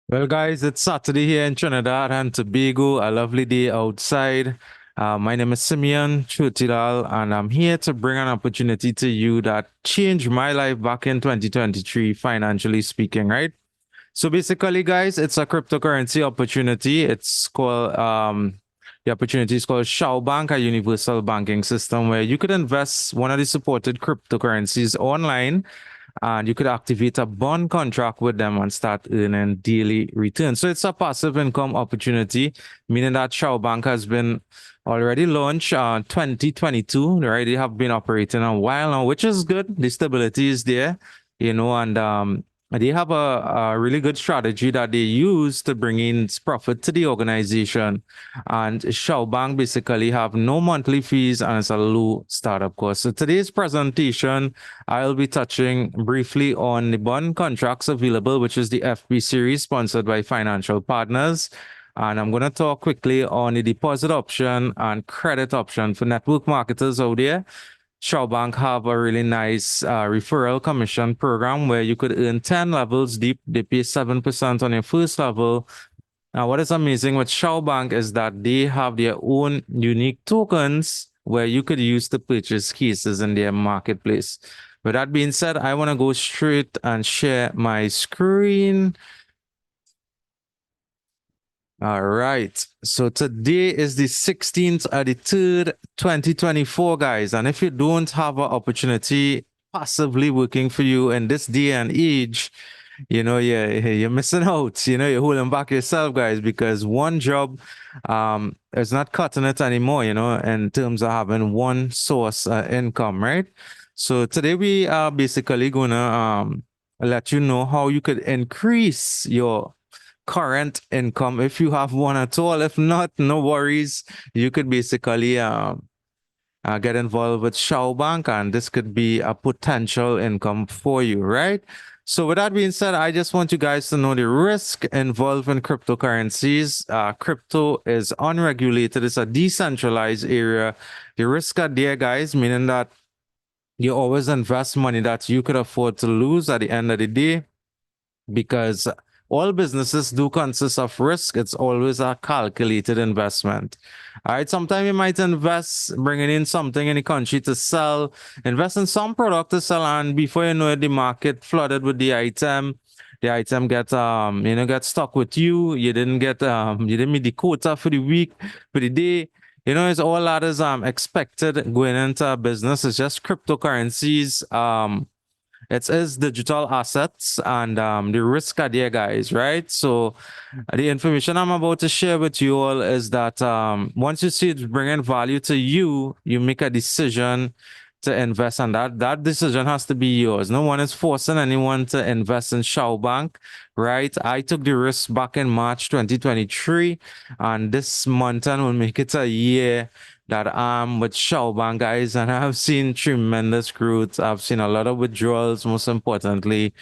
Well, guys, it's Saturday here in Trinidad and Tobago, a lovely day outside. My name is Simeon Chutilal, and I'm here to bring an opportunity to you that changed my life back in 2023, financially speaking, right? So basically, guys, it's a cryptocurrency opportunity. It's called the opportunity is called Shao Bank, a universal banking system where you could invest one of the supported cryptocurrencies online and you could activate a bond contract with them and start earning daily returns. So it's a passive income opportunity, meaning that Shao Bank has been already launched 2022. Right, they have been operating a while now, which is good. The stability is there, and they have a really good strategy that they use to bring in profit to the organization. And Shao Bank basically have no monthly fees and it's a low startup cost. So today's presentation, I'll be touching briefly on the bond contracts available, which is the FP series sponsored by financial partners. And I'm going to talk quickly on the deposit option and credit option for network marketers out there. Shao Bank have a really nice referral commission program where you could earn 10 levels deep. They pay 7% on your first level. Now, what is amazing with Shao Bank is that they have their own unique tokens where you could use to purchase cases in their marketplace. With that being said, I want to go straight and share my screen. All right. So today is the 16th of the 3rd, 2024, guys. And if you don't have an opportunity passively working for you in this day and age, you're missing out. You're holding back yourself, guys, because one job is not cutting it anymore, in terms of having one source income, right? So today we are basically gonna let you know how you could increase your current income if you have one at all. If not, no worries. You could basically get involved with Shao Bank, and this could be a potential income for you, right? So, with that being said, I just want you guys to know the risk involved in cryptocurrencies. Crypto is unregulated, it's a decentralized area. The risks are there, guys, meaning that you always invest money that you could afford to lose at the end of the day because all businesses do consist of risk. It's always a calculated investment. All right. Sometimes you might invest bringing in something in the country to sell, invest in some product to sell, and before you know it, the market flooded with the item. The item get stuck with you. You didn't meet the quota for the week, for the day. It's all that is expected going into a business. It's just cryptocurrencies. It is digital assets and the risk are there, guys, right? So the information I'm about to share with you all is that once you see it bringing value to you, you make a decision to invest, and that decision has to be yours. No one is forcing anyone to invest in Shao Bank, right? I took the risk back in March 2023, and this month and will make it a year that I'm with Shao Bank, guys, and I've seen tremendous growth. I've seen a lot of withdrawals, most importantly,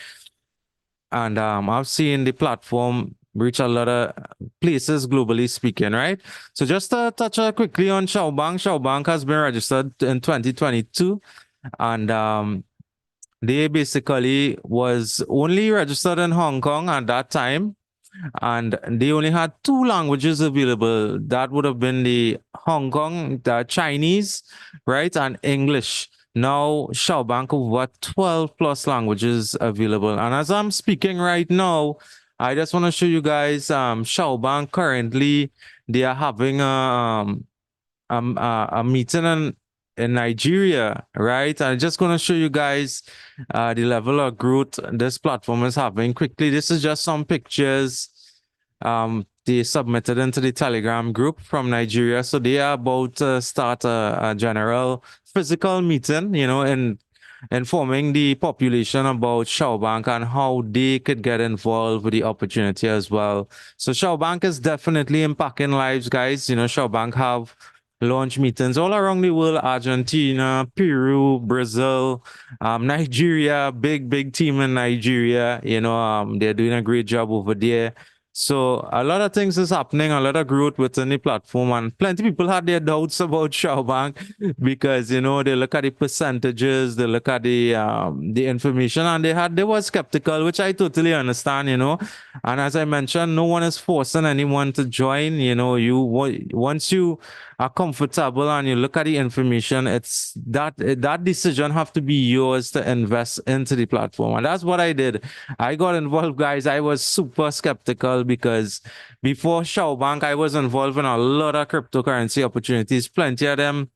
and I've seen the platform reach a lot of places globally speaking, right? So just to touch quickly on Shao Bank has been registered in 2022, and they basically was only registered in Hong Kong at that time, and they only had two languages available. That would have been the Hong Kong, the Chinese, right, and English. Now, Xiaobank have what 12 plus languages available. And as I'm speaking right now, I just want to show you guys Xiaobank currently they are having a meeting in Nigeria, right? I'm just going to show you guys the level of growth this platform is having quickly. This is just some pictures they submitted into the Telegram group from Nigeria. So they are about to start a general physical meeting, and informing the population about Shao Bank and how they could get involved with the opportunity as well. So Shao Bank is definitely impacting lives, guys. Shao Bank have launch meetings all around the world: Argentina, Peru, Brazil, Nigeria, big team in Nigeria. They're doing a great job over there. So a lot of things is happening, a lot of growth within the platform, and plenty of people had their doubts about Shao Bank because they look at the percentages, they look at the information, and they were skeptical, which I totally understand. And as I mentioned, no one is forcing anyone to join. You know, once you are comfortable and you look at the information, it's that decision have to be yours to invest into the platform. And that's what I did. I got involved, guys. I was super skeptical because before Shao Bank, I was involved in a lot of cryptocurrency opportunities. Plenty of them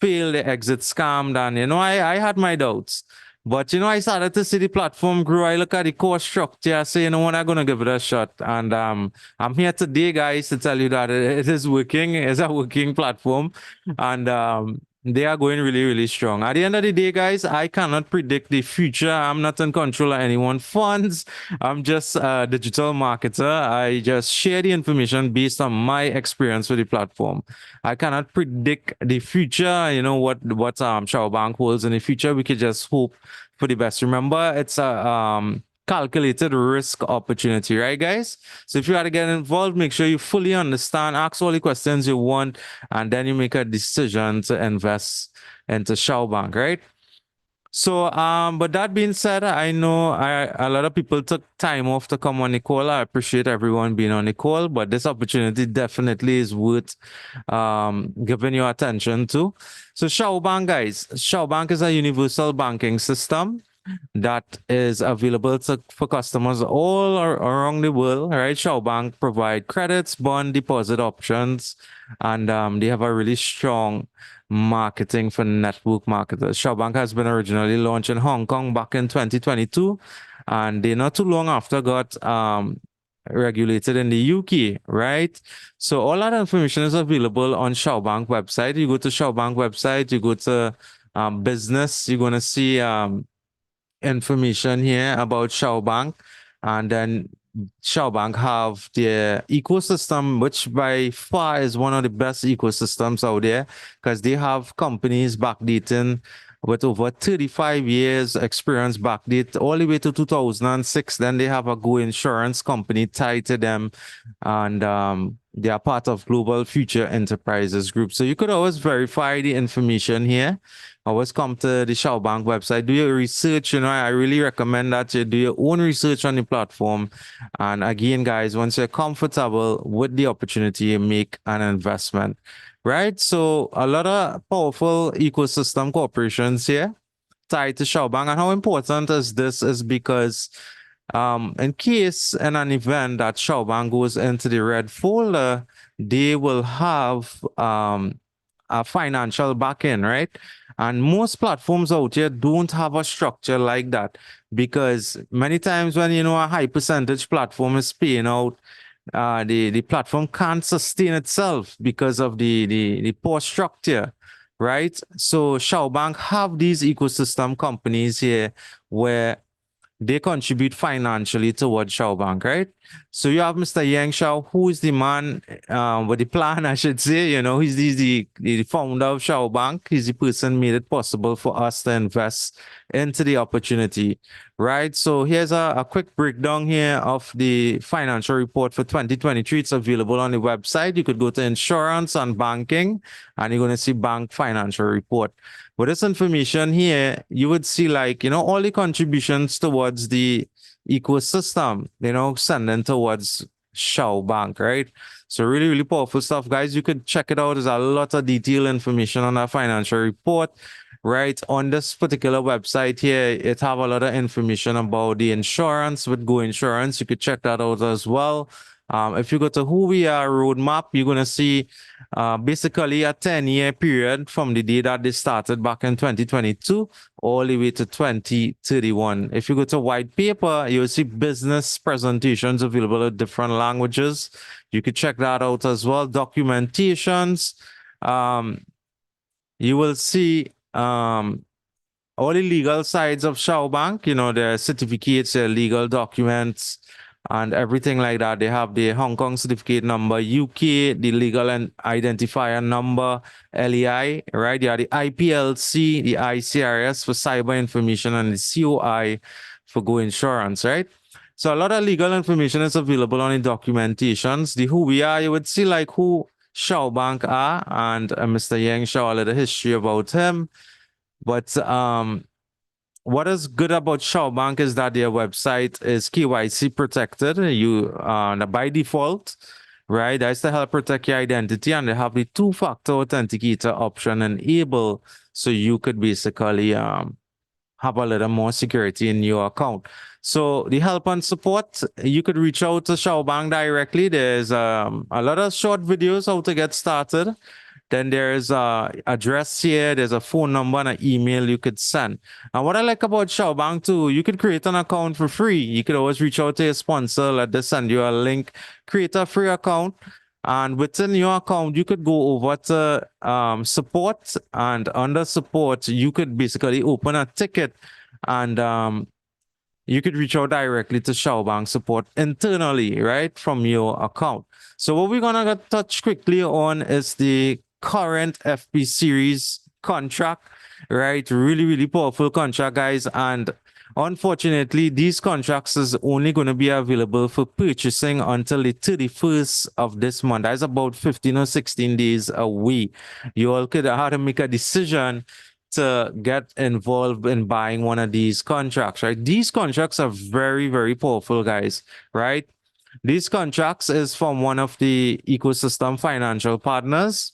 failed, the exit scammed, and I had my doubts. But I started to see the platform grow. I look at the core structure, I say, you know what, I'm gonna give it a shot. And I'm here today, guys, to tell you that it is working. It's a working platform, and they are going really, really strong. At the end of the day, guys, I cannot predict the future. I'm not in control of anyone's funds. I'm just a digital marketer. I just share the information based on my experience with the platform. I cannot predict the future. You know what Shao Bank holds in the future. We could just hope for the best. Remember, it's a calculated risk opportunity, right, guys? So if you are to get involved, make sure you fully understand, ask all the questions you want, and then you make a decision to invest into Shao Bank, right? So, but that being said, I know a lot of people took time off to come on the call. I appreciate everyone being on the call, but this opportunity definitely is worth giving your attention to. So, Shao Bank, guys, Shao Bank is a universal banking system that is available for customers all around the world, right? Shao Bank provide credits, bond, deposit options, and they have a really strong marketing for network marketers. Shao Bank has been originally launched in Hong Kong back in 2022, and they not too long after got regulated in the UK, right? So all that information is available on Shao Bank website. You go to Shao Bank website, you go to business, you're gonna see information here about Shao Bank, and then Shao Bank have their ecosystem, which by far is one of the best ecosystems out there because they have companies backdating with over 35 years experience backdate all the way to 2006. Then they have a Go Insurance company tied to them, and they are part of Global Future Enterprises Group. So you could always verify the information here. Always come to the Shao Bank website, do your research. I really recommend that you do your own research on the platform. And again, guys, once you're comfortable with the opportunity, you make an investment, right? So a lot of powerful ecosystem corporations here tied to Shao Bank. And how important is this is because in case in an event that Shao Bank goes into the red folder, they will have a financial backing, right? And most platforms out here don't have a structure like that because many times when a high percentage platform is paying out, the platform can't sustain itself because of the poor structure, right? So Shao Bank have these ecosystem companies here where they contribute financially towards Shao Bank, right? So you have Mr. Yang Shao, who is the man with the plan, I should say. He's the founder of Shao Bank. He's the person made it possible for us to invest into the opportunity, right? So here's a quick breakdown here of the financial report for 2023. It's available on the website. You could go to insurance and banking, and you're going to see bank financial report. With this information here, you would see all the contributions towards the ecosystem, sending towards Shao Bank, right? So really, really powerful stuff, guys. You could check it out. There's a lot of detailed information on our financial report, right? On this particular website here, it have a lot of information about the insurance with Go Insurance. You could check that out as well. If you go to who we are roadmap, you're going to see basically a 10-year period from the day that they started back in 2022 all the way to 2031. If you go to white paper, you'll see business presentations available in different languages. You could check that out as well. Documentations. You will see all the legal sides of Shao Bank, their certificates, their legal documents, and everything like that. They have the Hong Kong certificate number, UK, the legal and identifier number, LEI, right? You have the IPLC, the ICRS for cyber information, and the COI for Go Insurance, right? So a lot of legal information is available on the documentations. The who we are, you would see who Shao Bank are, and Mr. Yang Shao, a little history about him. But what is good about Shao Bank is that their website is KYC protected. You by default, right? That's to help protect your identity, and they have the two-factor authenticator option enabled, so you could basically have a little more security in your account. So the help and support, you could reach out to Shao Bank directly. There's a lot of short videos how to get started. Then there's a address here. There's a phone number and an email you could send. And what I like about Shao Bank too, you could create an account for free. You could always reach out to your sponsor, let them send you a link, create a free account. And within your account, you could go over to support, and under support, you could basically open a ticket, and you could reach out directly to Shao Bank support internally, right, from your account. So what we're gonna touch quickly on is the current FP series contract, right? Really, really powerful contract, guys. And unfortunately, these contracts is only going to be available for purchasing until the 31st of this month. That's about 15 or 16 days away. You all could have to make a decision to get involved in buying one of these contracts, right? These contracts are very, very powerful, guys, right? These contracts is from one of the ecosystem financial partners,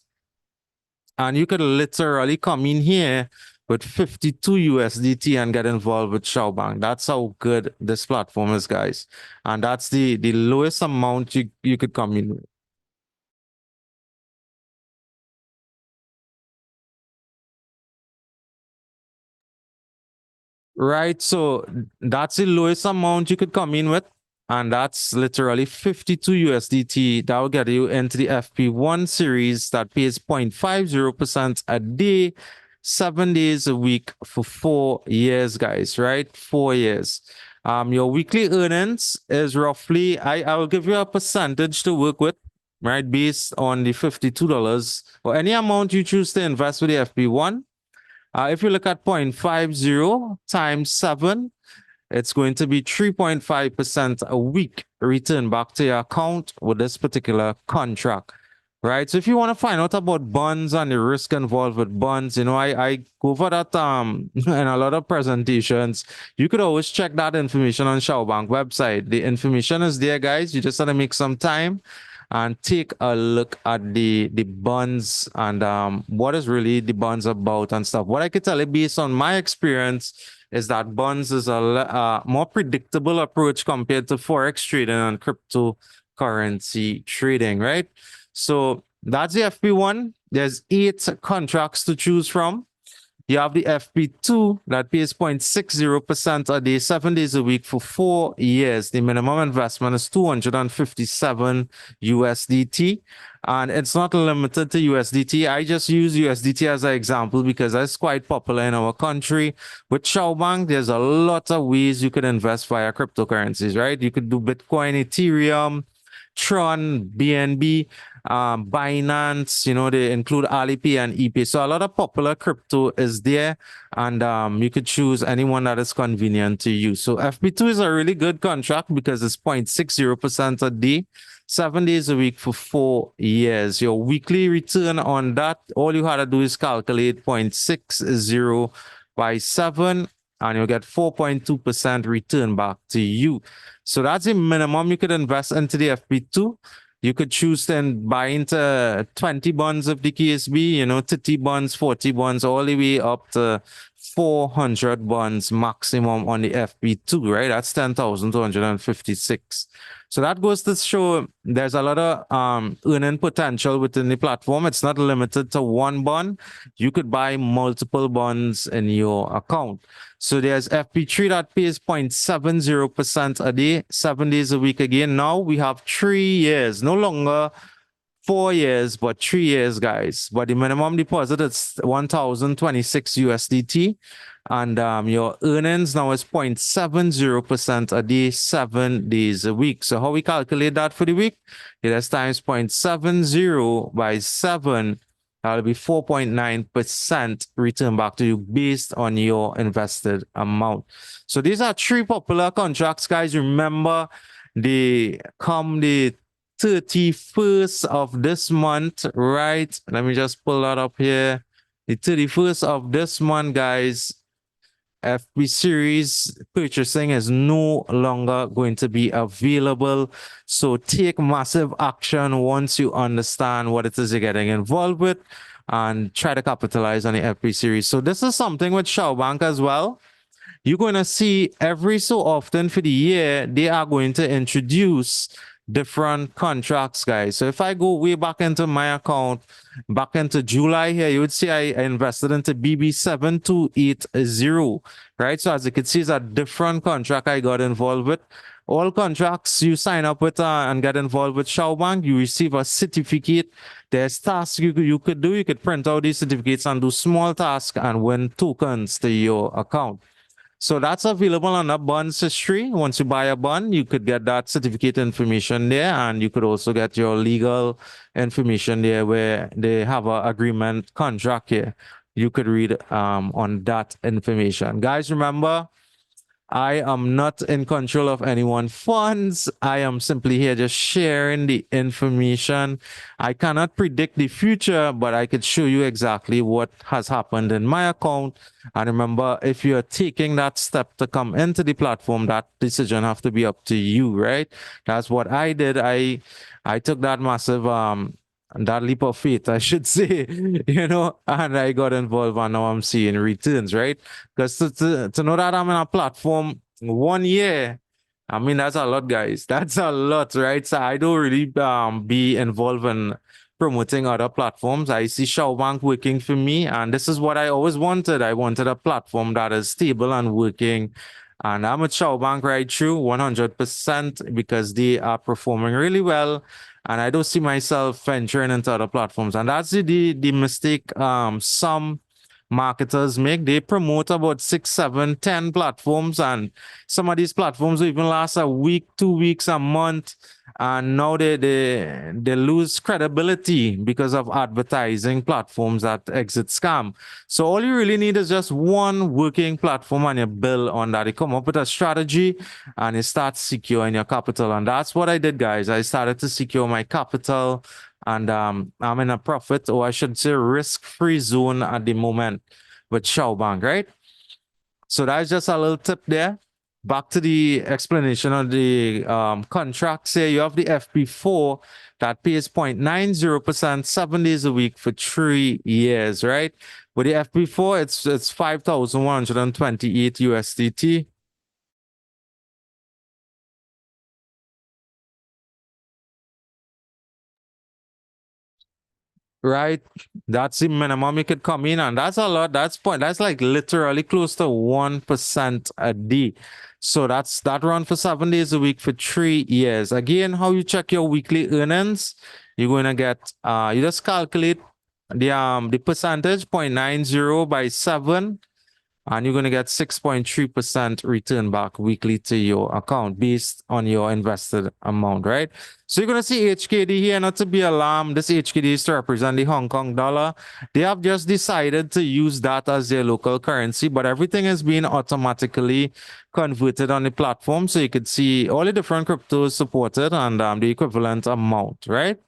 and you could literally come in here with 52 USDT and get involved with Shao Bank. That's how good this platform is, guys. And that's the lowest amount you could come in with. Right. So that's the lowest amount you could come in with. And that's literally 52 USDT. That will get you into the FP1 series that pays 0.50% a day, 7 days a week for 4 years, guys, right? 4 years. Your weekly earnings is roughly, I will give you a percentage to work with, right? Based on the $52 or any amount you choose to invest with the FP1. If you look at 0.50 times 7, it's going to be 3.5% a week return back to your account with this particular contract, right? So if you want to find out about bonds and the risk involved with bonds, I go for that in a lot of presentations. You could always check that information on Shao Bank website. The information is there, guys. You just have to make some time and take a look at the bonds and what is really the bonds about and stuff. What I could tell you based on my experience is that bonds is a more predictable approach compared to forex trading and cryptocurrency trading, right? So that's the FP1. There's 8 contracts to choose from. You have the FP2 that pays 0.60% a day, 7 days a week for 4 years. The minimum investment is 257 USDT. And it's not limited to USDT. I just use USDT as an example because that's quite popular in our country. With Shao Bank, there's a lot of ways you could invest via cryptocurrencies, right? You could do Bitcoin, Ethereum, Tron, BNB, Binance, they include Alipay and ePay. So a lot of popular crypto is there, and you could choose anyone that is convenient to you. So FP2 is a really good contract because it's 0.60% a day, 7 days a week for 4 years. Your weekly return on that, all you had to do is calculate 0.60 by 7, and you'll get 4.2% return back to you. So that's the minimum you could invest into the FP2. You could choose to buy into 20 bonds of the KSB, 30 bonds, 40 bonds, all the way up to 400 bonds maximum on the FP2, right? That's 10,256. So that goes to show there's a lot of earning potential within the platform. It's not limited to one bond. You could buy multiple bonds in your account. So there's FP3 that pays 0.70% a day, 7 days a week again. Now we have 3 years, no longer 4 years, but 3 years, guys. But the minimum deposit is 1,026 USDT. And your earnings now is 0.70% a day, 7 days a week. So how we calculate that for the week? It is times 0.70 by 7. That'll be 4.9% return back to you based on your invested amount. So these are 3 popular contracts, guys. Remember, they come the 31st of this month, right? Let me just pull that up here. The 31st of this month, guys. FB series purchasing is no longer going to be available. So take massive action once you understand what it is you're getting involved with and try to capitalize on the FB series. So this is something with Shao Bank as well. You're going to see every so often for the year, they are going to introduce different contracts, guys. So if I go way back into my account, back into July here, you would see I invested into BB7280, right? So as you can see, it's a different contract I got involved with. All contracts you sign up with and get involved with Shao Bank, you receive a certificate. There's tasks you could do. You could print out these certificates and do small tasks and win tokens to your account. So that's available on the bonds history. Once you buy a bond, you could get that certificate information there, and you could also get your legal information there where they have an agreement contract here. You could read on that information. Guys, remember, I am not in control of anyone's funds. I am simply here just sharing the information. I cannot predict the future, but I could show you exactly what has happened in my account. And remember, if you're taking that step to come into the platform, that decision have to be up to you, right? That's what I did. I took that massive that leap of faith, I should say, and I got involved and now I'm seeing returns, right? Because to know that I'm in a platform 1 year, I mean, that's a lot, guys. That's a lot, right? So I don't really be involved in promoting other platforms. I see Shao Bank working for me, and this is what I always wanted. I wanted a platform that is stable and working. And I'm at Shao Bank right through 100% because they are performing really well, and I don't see myself venturing into other platforms. And that's the mistake some marketers make. They promote about 6, 7, 10 platforms, and some of these platforms will even last a week, 2 weeks, a month, and now they lose credibility because of advertising platforms that exit scam. So all you really need is just one working platform and you build on that. You come up with a strategy and you start securing your capital. And that's what I did, guys. I started to secure my capital, and I'm in a profit, or I should say risk-free zone at the moment with Shao Bank, right? So that's just a little tip there. Back to the explanation of the contracts here. You have the FP4 that pays 0.90%, 7 days a week for 3 years, right? With the FP4, it's 5,128 USDT. Right, that's the minimum you could come in, and that's a lot. That's like literally close to 1% a day. So that run for 7 days a week for 3 years. Again, how you check your weekly earnings? You're gonna get you just calculate the percentage 0.90 by 7, and you're going to get 6.3% return back weekly to your account based on your invested amount, right? So you're going to see HKD here, not to be alarmed. This HKD is to represent the Hong Kong dollar. They have just decided to use that as their local currency, but everything is being automatically converted on the platform. So you could see all the different cryptos supported and the equivalent amount, right?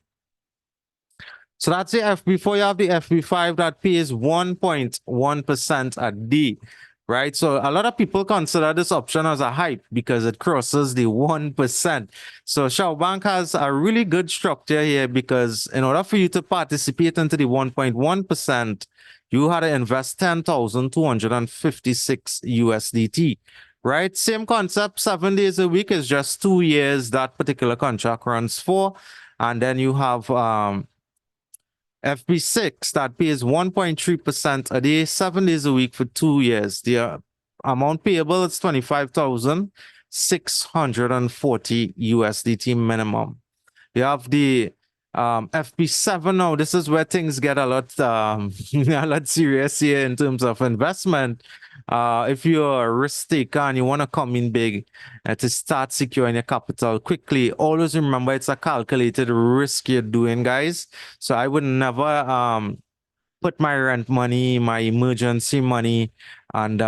So that's the FB4. You have the FB5 that pays 1.1% a day, right? So a lot of people consider this option as a hype because it crosses the 1%. So Shao Bank has a really good structure here because in order for you to participate into the 1.1%, you had to invest 10,256 USDT, right? Same concept, 7 days a week is just 2 years that particular contract runs for. And then you have FB6 that pays 1.3% a day, 7 days a week for 2 years. The amount payable is 25,640 USDT minimum. You have the FP7 now. This is where things get a lot a lot serious here in terms of investment. If you're a risk taker and you want to come in big to start securing your capital quickly, always remember it's a calculated risk you're doing, guys. So I would never put my rent money, my emergency money, and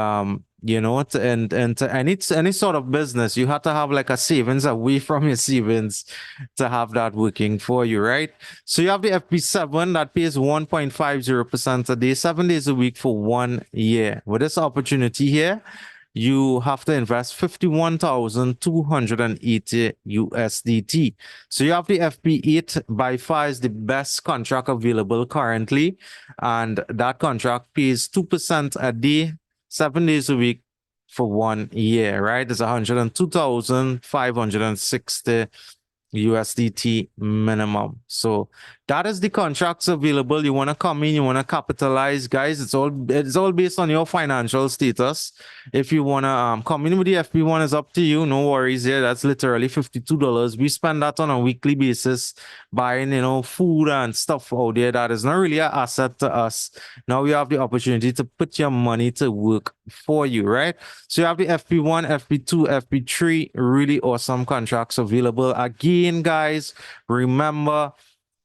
you know, and to any sort of business, you have to have like a savings away from your savings to have that working for you, right? So you have the FP7 that pays 1.50% a day, 7 days a week for 1 year. With this opportunity here, you have to invest 51,280 USDT. So you have the FP8, by far is the best contract available currently. And that contract pays 2% a day, 7 days a week for 1 year, right? It's 102,560 USDT minimum. So that is the contracts available. You want to come in, you want to capitalize, guys. It's all based on your financial status. If you want to come in with the FP1, is up to you. No worries here. That's literally $52. We spend that on a weekly basis buying, food and stuff out there. That is not really an asset to us. Now we have the opportunity to put your money to work for you, right? So you have the FP1, FP2, FP3, really awesome contracts available. Again, guys, remember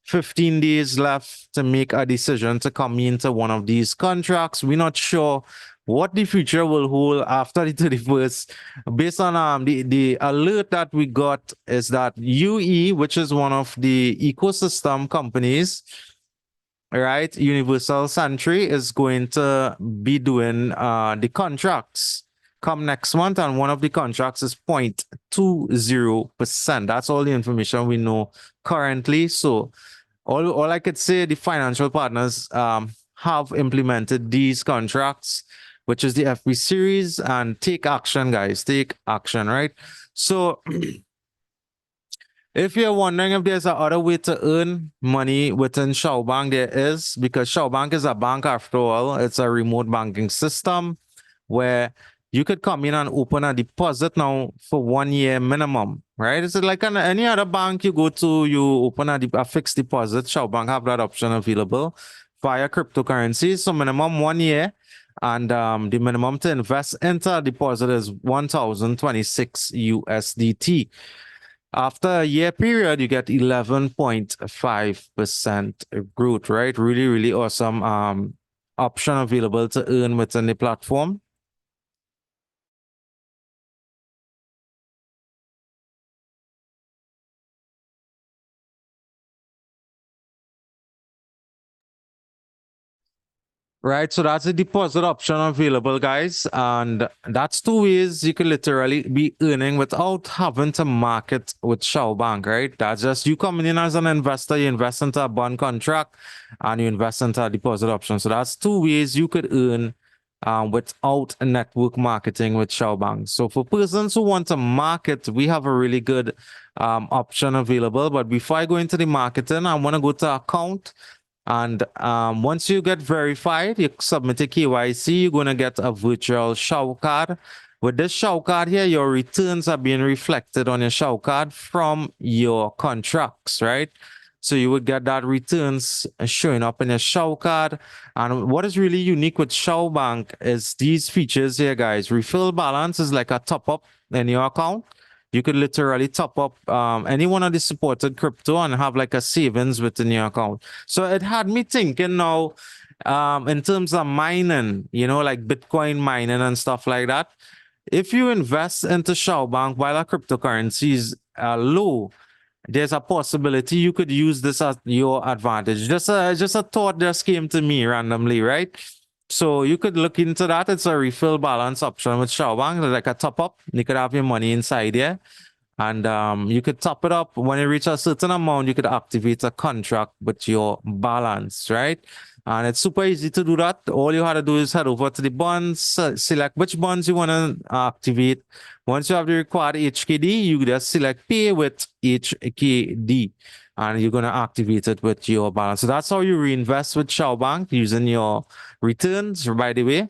15 days left to make a decision to come into one of these contracts. We're not sure what the future will hold after the 31st. Based on the alert that we got is that UE, which is one of the ecosystem companies, right, Universal Century, is going to be doing the contracts come next month, and one of the contracts is 0.20%. That's all the information we know currently. So all I could say, the financial partners have implemented these contracts, which is the FP series, and take action, guys. Take action, right? So if you're wondering if there's another way to earn money within Shao Bank, there is, because Shao Bank is a bank after all. It's a remote banking system where you could come in and open a deposit now for 1 year minimum, right? It's like any other bank you go to, you open a fixed deposit. Shao Bank have that option available via cryptocurrencies. So minimum 1 year. And the minimum to invest into a deposit is 1,026 USDT. After a year period, you get 11.5% growth, right? Really, really awesome option available to earn within the platform. Right, so that's a deposit option available, guys, and that's two ways you can literally be earning without having to market with Shao Bank, right? That's just you coming in as an investor, you invest into a bond contract, and you invest into a deposit option. So that's two ways you could earn without network marketing with Shao Bank. So for persons who want to market, we have a really good option available. But before I go into the marketing, I want to go to account. And once you get verified, you submit a KYC, you're going to get a virtual Shao card. With this Shao card here, your returns are being reflected on your Shao card from your contracts, right? So you would get that returns showing up in your Shao card. And what is really unique with Shao Bank is these features here, guys. Refill balance is like a top up in your account. You could literally top up any one of the supported crypto and have like a savings within your account. So it had me thinking now in terms of mining, like Bitcoin mining and stuff like that. If you invest into Shao Bank while our cryptocurrencies are low, there's a possibility you could use this as your advantage. Just a thought just came to me randomly, right? So you could look into that. It's a refill balance option with Shao Bank, like a top up. You could have your money inside there. And you could top it up. When you reach a certain amount, you could activate a contract with your balance, right? And it's super easy to do that. All you have to do is head over to the bonds, select which bonds you want to activate. Once you have the required HKD, you just select pay with HKD. And you're going to activate it with your balance. So that's how you reinvest with Shao Bank using your returns, by the way.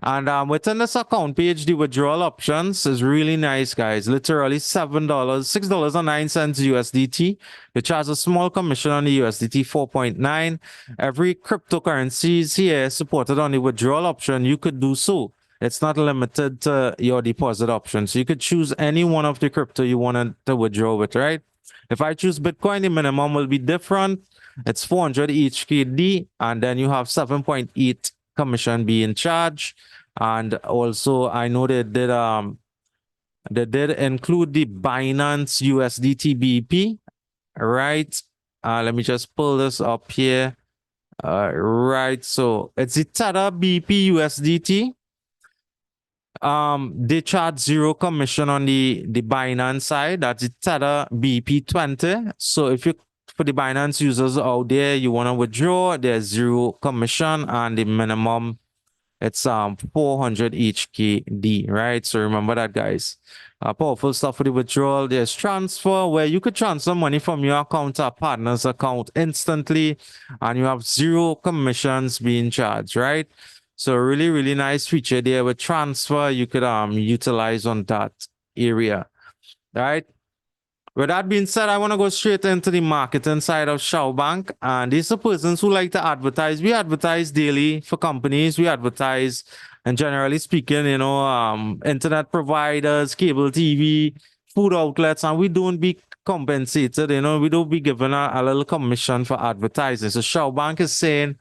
And within this account page, the withdrawal options is really nice, guys. Literally $7, $6.09 USDT. You charge a small commission on the USDT 4.9. Every cryptocurrencies here supported on the withdrawal option, you could do so. It's not limited to your deposit option. So you could choose any one of the crypto you wanted to withdraw with, right? If I choose Bitcoin, the minimum will be different. It's 400 HKD, and then you have 7.8 commission being charged. And also I know they did include the Binance USDT BP, right? Let me just pull this up here. Right, so it's the Tether BP USDT. They charge zero commission on the Binance side. That's the Tether BP20. So if you, for the Binance users out there, you want to withdraw, there's zero commission, and the minimum, it's 400 HKD, right? So remember that, guys. Powerful stuff for the withdrawal. There's transfer, where you could transfer money from your account to a partner's account instantly, and you have zero commissions being charged, right? So really, really nice feature there with transfer you could utilize on that area, right? With that being said, I want to go straight into the marketing side of Shao Bank. And these are persons who like to advertise. We advertise daily for companies. We advertise, and generally speaking, internet providers, cable TV, food outlets, and we don't be compensated. We don't be given a little commission for advertising. So Shao Bank is saying,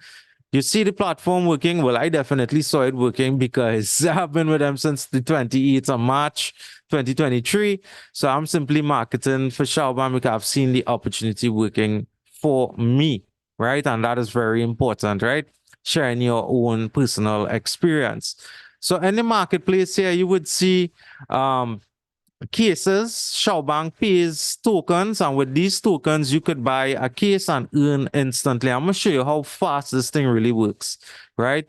you see the platform working? Well, I definitely saw it working because I've been with them since the 28th of March, 2023. So I'm simply marketing for Shauban because I've seen the opportunity working for me, right? And that is very important, right? Sharing your own personal experience. So in the marketplace here, you would see cases. Xiaobank pays tokens, and with these tokens, you could buy a case and earn instantly. I'm gonna show you how fast this thing really works, right?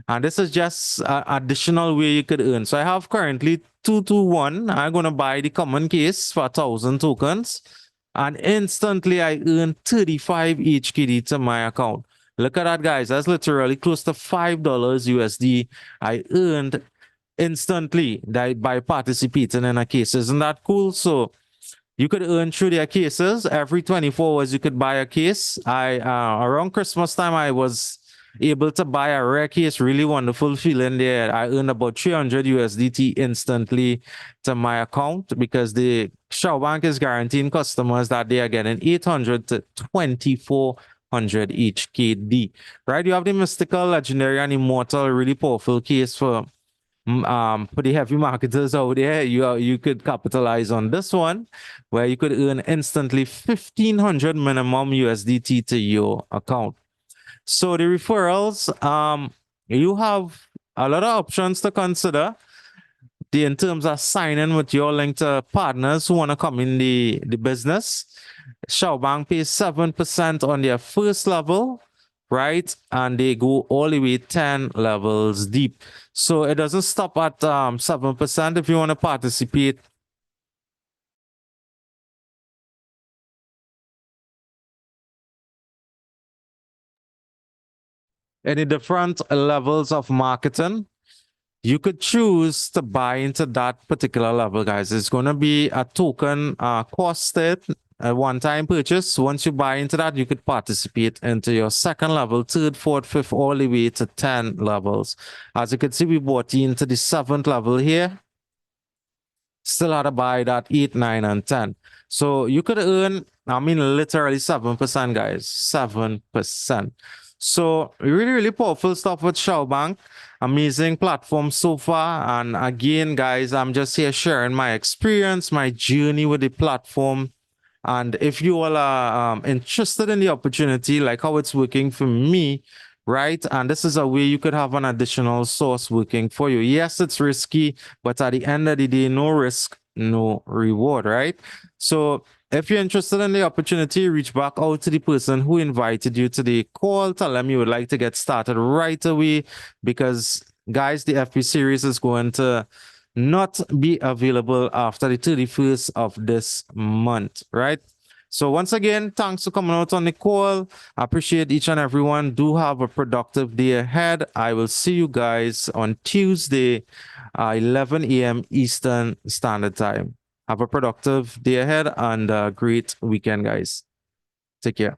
And this is just an additional way you could earn. So I have currently 221. I'm gonna buy the common case for 1,000 tokens, and instantly I earn 35 HKD to my account. Look at that, guys. That's literally close to $5 USD I earned instantly by participating in a case. Isn't that cool? So you could earn through their cases. Every 24 hours, you could buy a case. Around Christmas time, I was able to buy a rare case. Really wonderful feeling there. I earned about 300 USDT instantly to my account because the Shao Bank is guaranteeing customers that they are getting 800 to 2400 HKD. Right? You have the mystical, legendary, and immortal, really powerful case for the heavy marketers out there. You could capitalize on this one, where you could earn instantly 1,500 minimum USDT to your account. So the referrals, you have a lot of options to consider. In terms of signing with your link to partners who want to come in the business. Xiaobank pays 7% on their first level, right? And they go all the way 10 levels deep. So it doesn't stop at 7%. If you want to participate, any different levels of marketing, you could choose to buy into that particular level, guys. It's going to be a token costed, a one-time purchase. Once you buy into that, you could participate into your second level, third, fourth, fifth, all the way to 10 levels. As you can see, we bought into the 7th level here. Still had to buy that 8, 9, and 10. So you could earn, I mean, literally 7%, guys. 7%. So really, really powerful stuff with Shao Bank. Amazing platform so far. And again, guys, I'm just here sharing my experience, my journey with the platform. And if you all are interested in the opportunity, like how it's working for me, right? And this is a way you could have an additional source working for you. Yes, it's risky, but at the end of the day, no risk, no reward, right? So if you're interested in the opportunity, reach back out to the person who invited you to the call. Tell them you would like to get started right away because, guys, the FP series is going to not be available after the 31st of this month, right? So once again, thanks for coming out on the call. I appreciate each and everyone. Do have a productive day ahead. I will see you guys on Tuesday, 11 a.m. Eastern Standard Time. Have a productive day ahead and a great weekend, guys. Take care.